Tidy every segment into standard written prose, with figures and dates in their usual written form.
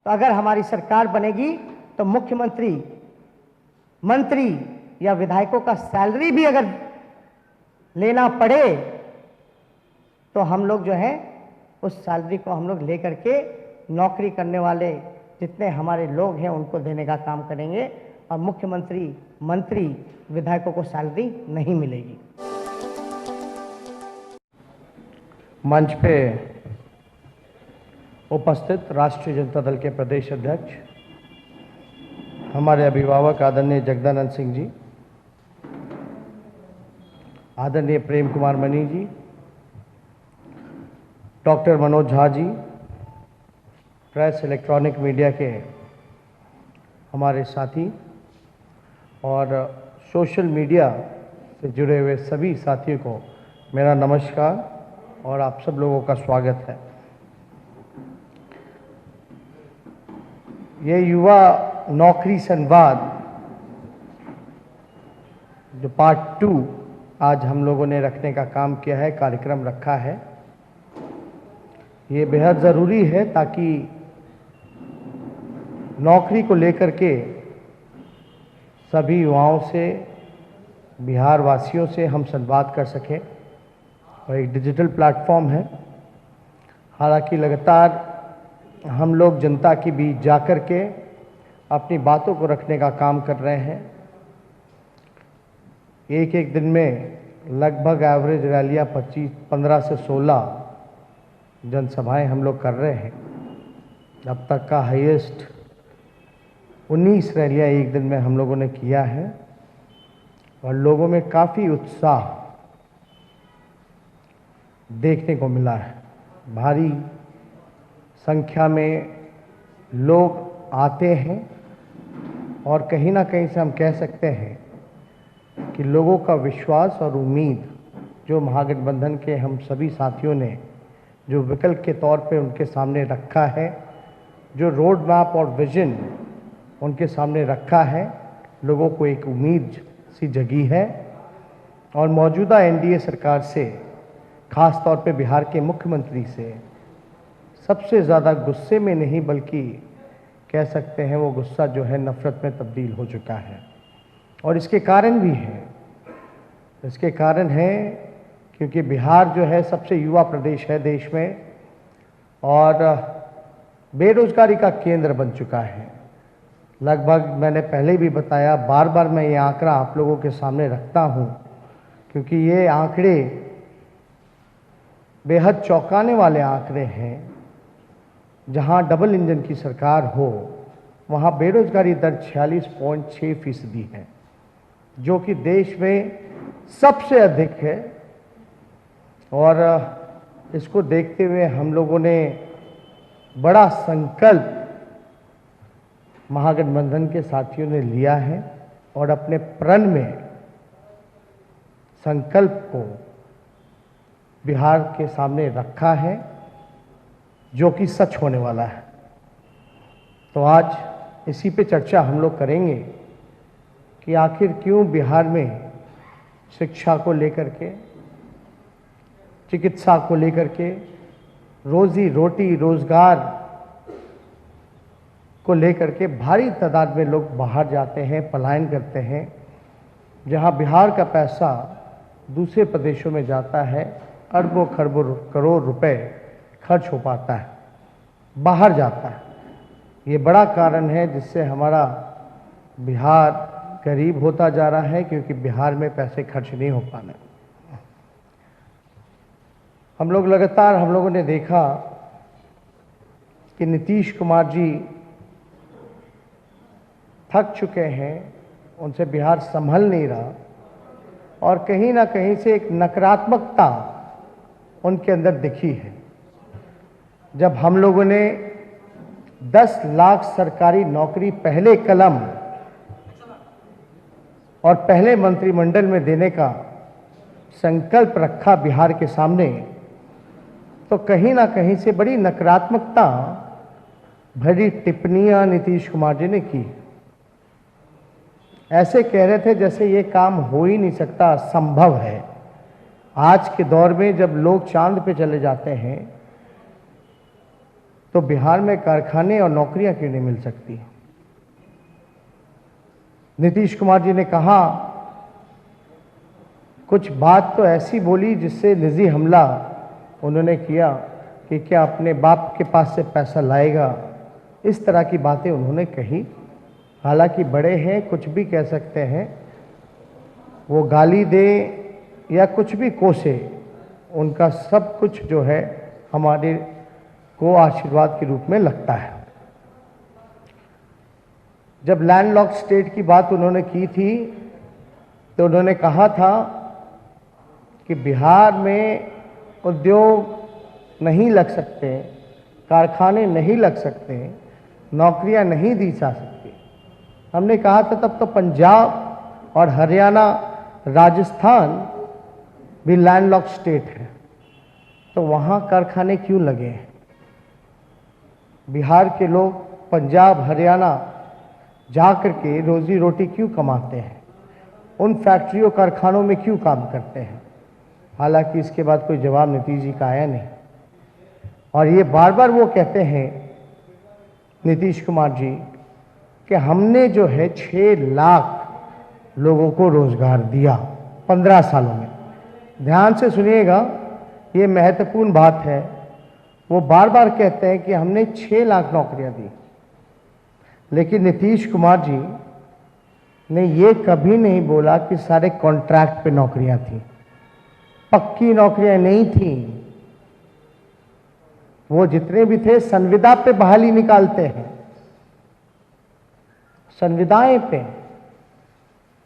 तो अगर हमारी सरकार बनेगी तो मुख्यमंत्री, मंत्री या विधायकों का सैलरी भी अगर लेना पड़े तो हम लोग जो है उस सैलरी को हम लोग लेकर के नौकरी करने वाले जितने हमारे लोग हैं उनको देने का काम करेंगे और मुख्यमंत्री, मंत्री, विधायकों को सैलरी नहीं मिलेगी। मंच पे उपस्थित राष्ट्रीय जनता दल के प्रदेश अध्यक्ष हमारे अभिभावक आदरणीय जगदानंद सिंह जी, आदरणीय प्रेम कुमार मनी जी, doctor Manoj Jha ji, press electronic media के हमारे साथी और सोशल मीडिया से जुड़े हुए सभी साथियों को मेरा नमस्कार और आप सब लोगों का स्वागत है। ये युवा नौकरी संवाद जो पार्ट 2 आज हम लोगों ने रखने का काम किया है, कार्यक्रम रखा है, ये बेहद ज़रूरी है ताकि नौकरी को लेकर के सभी युवाओं से, बिहार वासियों से हम संवाद कर सकें और एक डिजिटल प्लेटफॉर्म है। हालांकि लगातार हम लोग जनता के बीच जाकर के अपनी बातों को रखने का काम कर रहे हैं। एक दिन में लगभग एवरेज रैलियाँ 15 से 16 जनसभाएं हम लोग कर रहे हैं। अब तक का हाईएस्ट 19 रैलियाँ एक दिन में हम लोगों ने किया है और लोगों में काफ़ी उत्साह देखने को मिला है। भारी संख्या में लोग आते हैं और कहीं ना कहीं से हम कह सकते हैं कि लोगों का विश्वास और उम्मीद जो महागठबंधन के हम सभी साथियों ने जो विकल्प के तौर पे उनके सामने रखा है, जो रोड मैप और विजन उनके सामने रखा है, लोगों को एक उम्मीद सी जगी है। और मौजूदा एनडीए सरकार से, खास तौर पे बिहार के मुख्यमंत्री से सबसे ज़्यादा गुस्से में नहीं बल्कि कह सकते हैं वो गुस्सा जो है नफ़रत में तब्दील हो चुका है। और इसके कारण भी हैं, इसके कारण है क्योंकि बिहार जो है सबसे युवा प्रदेश है देश में और बेरोजगारी का केंद्र बन चुका है। लगभग मैंने पहले भी बताया, बार बार मैं ये आंकड़ा आप लोगों के सामने रखता हूँ क्योंकि ये आंकड़े बेहद चौंकाने वाले आंकड़े हैं। जहाँ डबल इंजन की सरकार हो वहाँ बेरोजगारी दर 46.6% है, जो कि देश में सबसे अधिक है। और इसको देखते हुए हम लोगों ने बड़ा संकल्प महागठबंधन के साथियों ने लिया है और अपने प्रण में संकल्प को बिहार के सामने रखा है जो कि सच होने वाला है। तो आज इसी पे चर्चा हम लोग करेंगे कि आखिर क्यों बिहार में शिक्षा को लेकर के, चिकित्सा को लेकर के, रोजी रोटी रोजगार को लेकर के भारी तादाद में लोग बाहर जाते हैं, पलायन करते हैं। जहां बिहार का पैसा दूसरे प्रदेशों में जाता है, अरबों खरबों करोड़ रुपए खर्च हो पाता है, बाहर जाता है। ये बड़ा कारण है जिससे हमारा बिहार गरीब होता जा रहा है क्योंकि बिहार में पैसे खर्च नहीं हो पाने। हम लोगों ने देखा कि नीतीश कुमार जी थक चुके हैं, उनसे बिहार संभल नहीं रहा और कहीं ना कहीं से एक नकारात्मकता उनके अंदर दिखी है। जब हम लोगों ने 10 लाख सरकारी नौकरी पहले कलम और पहले मंत्रिमंडल में देने का संकल्प रखा बिहार के सामने, तो कहीं ना कहीं से बड़ी नकारात्मकता भरी टिप्पणियां नीतीश कुमार जी ने की। ऐसे कह रहे थे जैसे ये काम हो ही नहीं सकता, असंभव है। आज के दौर में जब लोग चांद पे चले जाते हैं तो बिहार में कारखाने और नौकरियां क्यों नहीं मिल सकती? नीतीश कुमार जी ने कहा, कुछ बात तो ऐसी बोली जिससे निजी हमला उन्होंने किया कि क्या अपने बाप के पास से पैसा लाएगा, इस तरह की बातें उन्होंने कही। हालांकि बड़े हैं, कुछ भी कह सकते हैं, वो गाली दे या कुछ भी कोसे, उनका सब कुछ जो है हमारे को आशीर्वाद के रूप में लगता है। जब लैंडलॉक्ड स्टेट की बात उन्होंने की थी तो उन्होंने कहा था कि बिहार में उद्योग नहीं लग सकते, कारखाने नहीं लग सकते, नौकरियां नहीं दी जा सकती। हमने कहा था तब तो पंजाब और हरियाणा, राजस्थान भी लैंडलॉक्ड स्टेट है, तो वहाँ कारखाने क्यों लगे हैं? बिहार के लोग पंजाब, हरियाणा जा कर के रोजी रोटी क्यों कमाते हैं? उन फैक्ट्रियों, कारखानों में क्यों काम करते हैं? हालांकि इसके बाद कोई जवाब नीतीश जी का आया नहीं। और ये बार बार वो कहते हैं नीतीश कुमार जी कि हमने जो है 6 लाख लोगों को रोजगार दिया 15 सालों में। ध्यान से सुनिएगा, ये महत्वपूर्ण बात है। वो बार बार कहते हैं कि हमने 6 लाख नौकरियां दी, लेकिन नीतीश कुमार जी ने ये कभी नहीं बोला कि सारे कॉन्ट्रैक्ट पे नौकरियां थी, पक्की नौकरियां नहीं थी। वो जितने भी थे संविदा पे बहाली निकालते हैं, संविदाएं पे।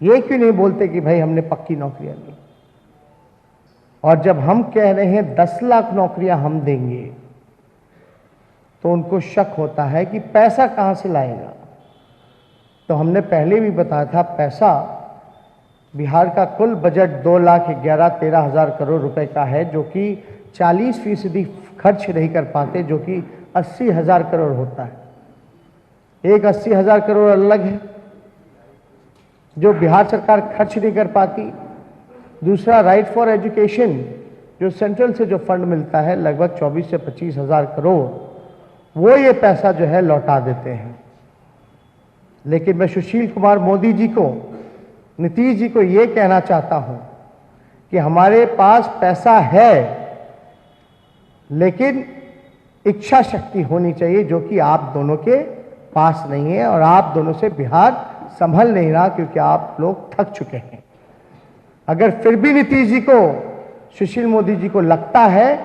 ये क्यों नहीं बोलते कि भाई हमने पक्की नौकरियां दी? और जब हम कह रहे हैं 10 लाख नौकरियां हम देंगे, तो उनको शक होता है कि पैसा कहां से लाएगा। तो हमने पहले भी बताया था, पैसा बिहार का कुल बजट 2,11,13,000 करोड़ रुपए का है, जो कि 40% खर्च नहीं कर पाते, जो कि 80,000 करोड़ होता है। एक 80,000 करोड़ अलग है जो बिहार सरकार खर्च नहीं कर पाती। दूसरा, राइट फॉर एजुकेशन, जो सेंट्रल से जो फंड मिलता है लगभग 24 से 25,000 करोड़, वो ये पैसा जो है लौटा देते हैं। लेकिन मैं सुशील कुमार मोदी जी को, नीतीश जी को ये कहना चाहता हूं कि हमारे पास पैसा है, लेकिन इच्छा शक्ति होनी चाहिए, जो कि आप दोनों के पास नहीं है। और आप दोनों से बिहार संभल नहीं रहा, क्योंकि आप लोग थक चुके हैं। अगर फिर भी नीतीश जी को, सुशील मोदी जी को लगता है,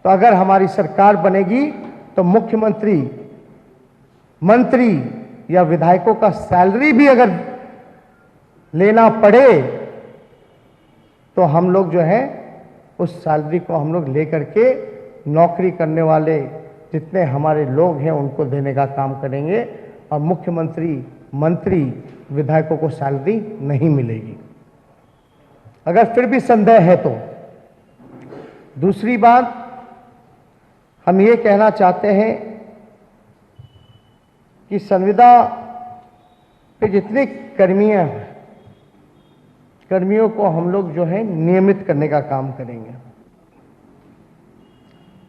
तो अगर हमारी सरकार बनेगी तो मुख्यमंत्री, मंत्री या विधायकों का सैलरी भी अगर लेना पड़े, तो हम लोग जो है उस सैलरी को हम लोग लेकर के नौकरी करने वाले जितने हमारे लोग हैं उनको देने का काम करेंगे। और मुख्यमंत्री, मंत्री, विधायकों को सैलरी नहीं मिलेगी। अगर फिर भी संदेह है तो। दूसरी बात, हम ये कहना चाहते हैं कि संविदा पे जितने कर्मियों को हम लोग जो है नियमित करने का काम करेंगे।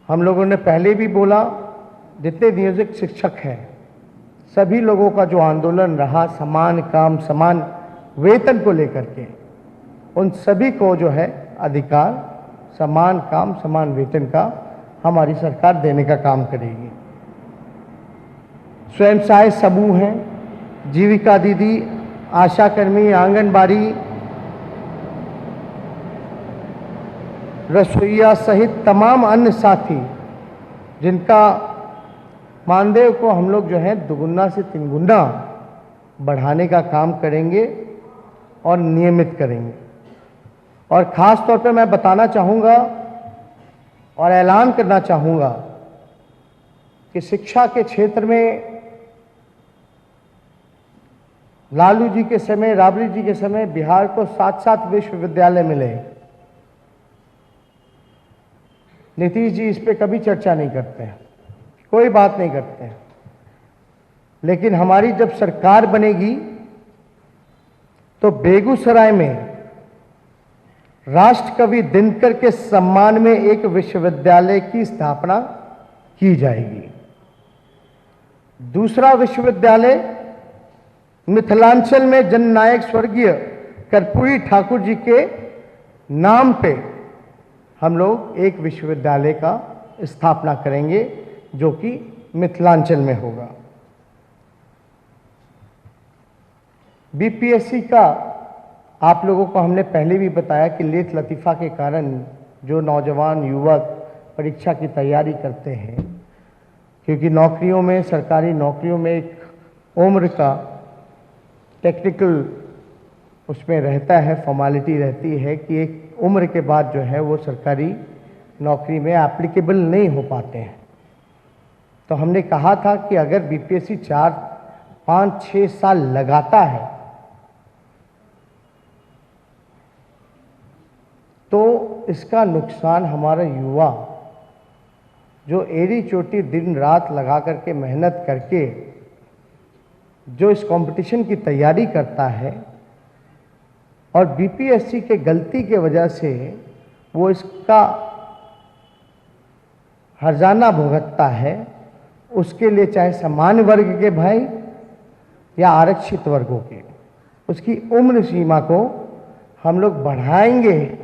हम लोगों ने पहले भी बोला, जितने नियोजित शिक्षक हैं, सभी लोगों का जो आंदोलन रहा समान काम समान वेतन को लेकर के, उन सभी को जो है अधिकार, समान काम समान वेतन का हमारी सरकार देने का काम करेगी। स्वयं सहायक समूह हैं, जीविका दीदी, आशा कर्मी, आंगनबाड़ी, रसोइया सहित तमाम अन्य साथी, जिनका मानदेय को हम लोग जो है दुगुना से 3 गुना बढ़ाने का काम करेंगे और नियमित करेंगे। और ख़ास तौर पे मैं बताना चाहूँगा और ऐलान करना चाहूँगा कि शिक्षा के क्षेत्र में लालू जी के समय, राबड़ी जी के समय बिहार को 7-7 विश्वविद्यालय मिले। नीतीश जी इस पे कभी चर्चा नहीं करते हैं, कोई बात नहीं करते हैं। लेकिन हमारी जब सरकार बनेगी तो बेगूसराय में राष्ट्रकवि दिनकर के सम्मान में एक विश्वविद्यालय की स्थापना की जाएगी। दूसरा विश्वविद्यालय मिथिलांचल में जननायक स्वर्गीय कर्पूरी ठाकुर जी के नाम पे हम लोग एक विश्वविद्यालय का स्थापना करेंगे जो कि मिथिलांचल में होगा। बीपीएससी का आप लोगों को हमने पहले भी बताया कि लेथ लतीफ़ा के कारण जो नौजवान युवक परीक्षा की तैयारी करते हैं, क्योंकि नौकरियों में, सरकारी नौकरियों में एक उम्र का टेक्निकल उसमें रहता है, फॉर्मेलिटी रहती है कि एक उम्र के बाद जो है वो सरकारी नौकरी में एप्लीकेबल नहीं हो पाते हैं। तो हमने कहा था कि अगर बीपीएससी 4, 5, 6 साल लगाता है तो इसका नुकसान हमारा युवा जो एड़ी चोटी दिन रात लगा करके मेहनत करके जो इस कंपटीशन की तैयारी करता है और बीपीएससी के गलती के वजह से वो इसका हर्जाना भुगतता है, उसके लिए चाहे सामान्य वर्ग के भाई या आरक्षित वर्गों के, उसकी उम्र सीमा को हम लोग बढ़ाएंगे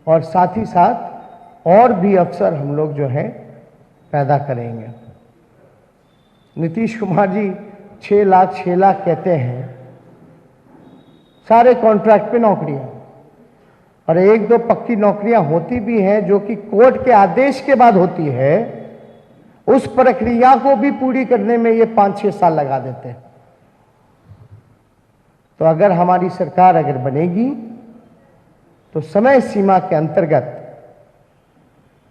और साथ ही साथ और भी अवसर हम लोग जो है पैदा करेंगे। नीतीश कुमार जी 6 लाख 6 लाख कहते हैं, सारे कॉन्ट्रैक्ट पे नौकरियां, और 1-2 पक्की नौकरियां होती भी हैं जो कि कोर्ट के आदेश के बाद होती है, उस प्रक्रिया को भी पूरी करने में ये 5-6 साल लगा देते हैं। तो अगर हमारी सरकार अगर बनेगी तो समय सीमा के अंतर्गत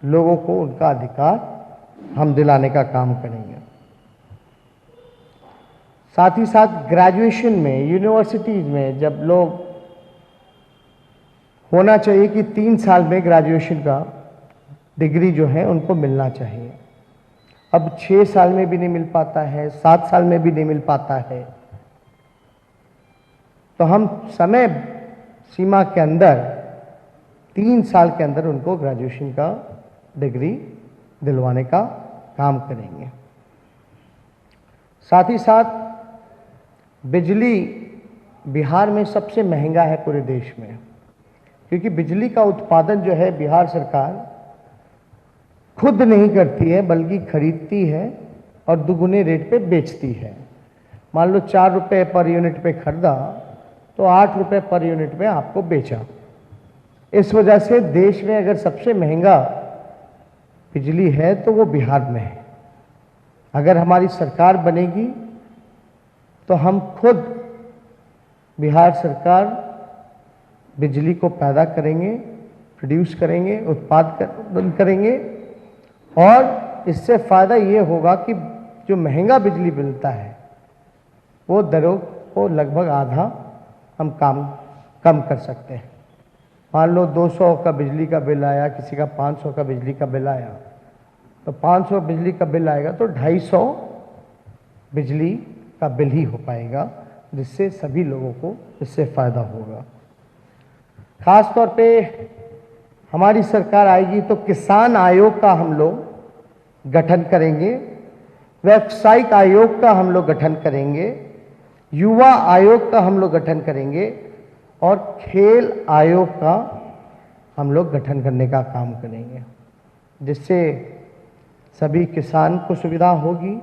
लोगों को उनका अधिकार हम दिलाने का काम करेंगे। साथ ही साथ ग्रेजुएशन में, यूनिवर्सिटीज में जब लोग होना चाहिए कि 3 साल में ग्रेजुएशन का डिग्री जो है उनको मिलना चाहिए, अब 6 साल में भी नहीं मिल पाता है, 7 साल में भी नहीं मिल पाता है। तो हम समय सीमा के अंदर 3 साल के अंदर उनको ग्रेजुएशन का डिग्री दिलवाने का काम करेंगे। साथ ही साथ बिजली बिहार में सबसे महंगा है पूरे देश में, क्योंकि बिजली का उत्पादन जो है बिहार सरकार खुद नहीं करती है बल्कि खरीदती है और दुगुने रेट पे बेचती है। मान लो 4 रुपये पर यूनिट पे खरीदा तो 8 रुपये पर यूनिट में आपको बेचा। इस वजह से देश में अगर सबसे महंगा बिजली है तो वो बिहार में है। अगर हमारी सरकार बनेगी तो हम खुद बिहार सरकार बिजली को पैदा करेंगे, प्रोड्यूस करेंगे, उत्पादन करेंगे, और इससे फ़ायदा ये होगा कि जो महंगा बिजली मिलता है वो दरों को लगभग आधा हम कम कर सकते हैं। मान लो 200 का बिजली का बिल आया, किसी का 500 का बिजली का बिल आया, तो 500 बिजली का बिल आएगा तो 250 बिजली का बिल ही हो पाएगा, जिससे सभी लोगों को इससे फ़ायदा होगा। खास तौर पे हमारी सरकार आएगी तो किसान आयोग का हम लोग गठन करेंगे, व्यावसायिक आयोग का हम लोग गठन करेंगे, युवा आयोग का हम लोग गठन करेंगे और खेल आयोग का हम लोग गठन करने का काम करेंगे, जिससे सभी किसान को सुविधा होगी,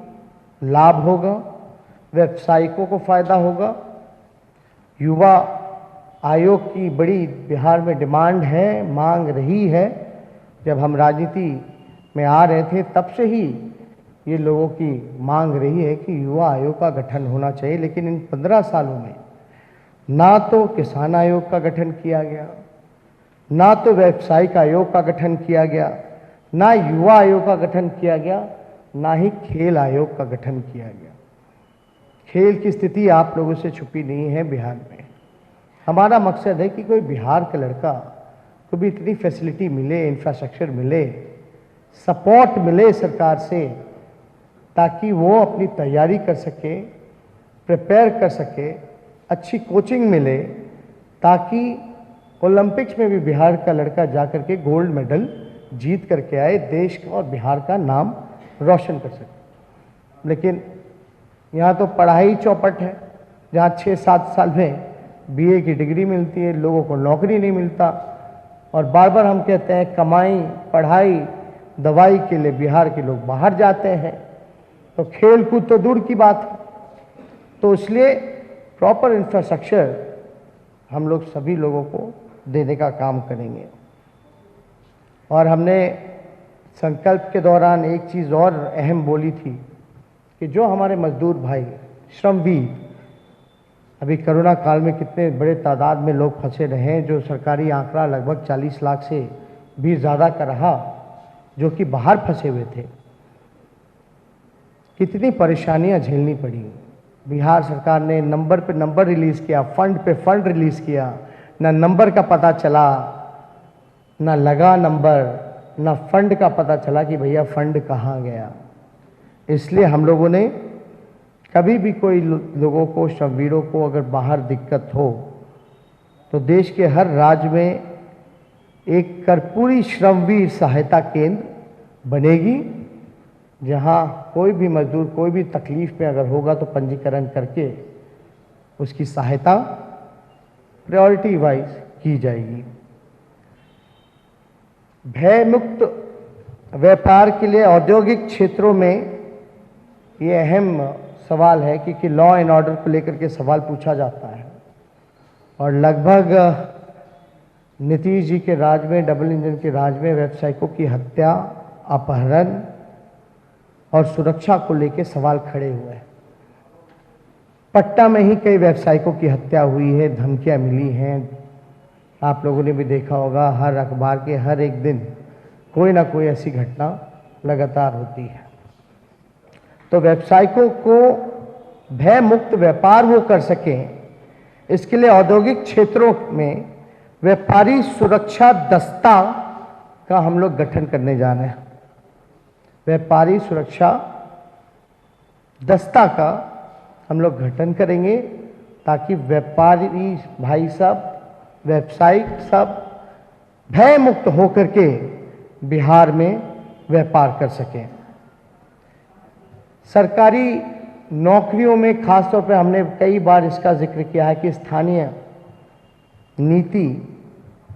लाभ होगा, व्यवसायिकों को फ़ायदा होगा। युवा आयोग की बड़ी बिहार में डिमांड है, मांग रही है। जब हम राजनीति में आ रहे थे तब से ही ये लोगों की मांग रही है कि युवा आयोग का गठन होना चाहिए, लेकिन इन 15 सालों में ना तो किसान आयोग का गठन किया गया, ना तो व्यावसायिक आयोग का गठन किया गया, ना युवा आयोग का गठन किया गया, ना ही खेल आयोग का गठन किया गया। खेल की स्थिति आप लोगों से छुपी नहीं है बिहार में। हमारा मकसद है कि कोई बिहार का लड़का को भी इतनी फैसिलिटी मिले, इंफ्रास्ट्रक्चर मिले, सपोर्ट मिले सरकार से, ताकि वो अपनी तैयारी कर सके, प्रिपेयर कर सके, अच्छी कोचिंग मिले, ताकि ओलंपिक्स में भी बिहार का लड़का जा कर के गोल्ड मेडल जीत करके आए, देश का और बिहार का नाम रोशन कर सके। लेकिन यहाँ तो पढ़ाई चौपट है, जहाँ 6-7 साल में बीए की डिग्री मिलती है, लोगों को नौकरी नहीं मिलता। और बार बार हम कहते हैं कमाई, पढ़ाई, दवाई के लिए बिहार के लोग बाहर जाते हैं, तो खेल कूद तो दूर की बात है। तो इसलिए प्रॉपर इंफ्रास्ट्रक्चर हम लोग सभी लोगों को देने का काम करेंगे। और हमने संकल्प के दौरान एक चीज़ और अहम बोली थी कि जो हमारे मजदूर भाई, श्रमवीर, अभी कोरोना काल में कितने बड़े तादाद में लोग फंसे रहे हैं, जो सरकारी आंकड़ा लगभग 40 लाख से भी ज़्यादा का रहा, जो कि बाहर फंसे हुए थे। कितनी परेशानियां झेलनी पड़ी। बिहार सरकार ने नंबर पे नंबर रिलीज़ किया, फंड पे फंड रिलीज़ किया, ना नंबर का पता चला, ना लगा नंबर, ना फंड का पता चला कि भैया फंड कहाँ गया। इसलिए हम लोगों ने कभी भी कोई लोगों को, श्रमवीरों को अगर बाहर दिक्कत हो तो देश के हर राज्य में एक कर्पूरी श्रमवीर सहायता केंद्र बनेगी, जहां कोई भी मजदूर कोई भी तकलीफ में अगर होगा तो पंजीकरण करके उसकी सहायता प्रायोरिटी वाइज की जाएगी। भय मुक्त व्यापार के लिए औद्योगिक क्षेत्रों में ये अहम सवाल है, क्योंकि लॉ एंड ऑर्डर को लेकर के सवाल पूछा जाता है। और लगभग नीतीश जी के राज में, डबल इंजन के राज में व्यवसायिकों की हत्या, अपहरण और सुरक्षा को लेकर सवाल खड़े हुए हैं। पटना में ही कई व्यवसायिकों की हत्या हुई है, धमकियां मिली हैं। आप लोगों ने भी देखा होगा, हर अखबार के हर एक दिन कोई ना कोई ऐसी घटना लगातार होती है। तो व्यवसायिकों को भय मुक्त व्यापार वो कर सकें, इसके लिए औद्योगिक क्षेत्रों में व्यापारी सुरक्षा दस्ता का हम लोग गठन करने जा रहे हैं। व्यापारी सुरक्षा दस्ता का हम लोग गठन करेंगे, ताकि व्यापारी भाई सब, व्यवसायिक सब भय मुक्त होकर के बिहार में व्यापार कर सकें। सरकारी नौकरियों में खासतौर पर हमने कई बार इसका जिक्र किया है कि स्थानीय नीति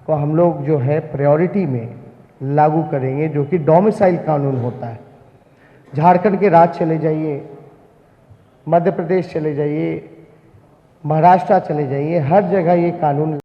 को हम लोग जो है प्रायोरिटी में लागू करेंगे, जो कि डोमिसाइल कानून होता है। झारखंड के राज्य चले जाइए, मध्य प्रदेश चले जाइए, महाराष्ट्र चले जाइए, हर जगह ये कानून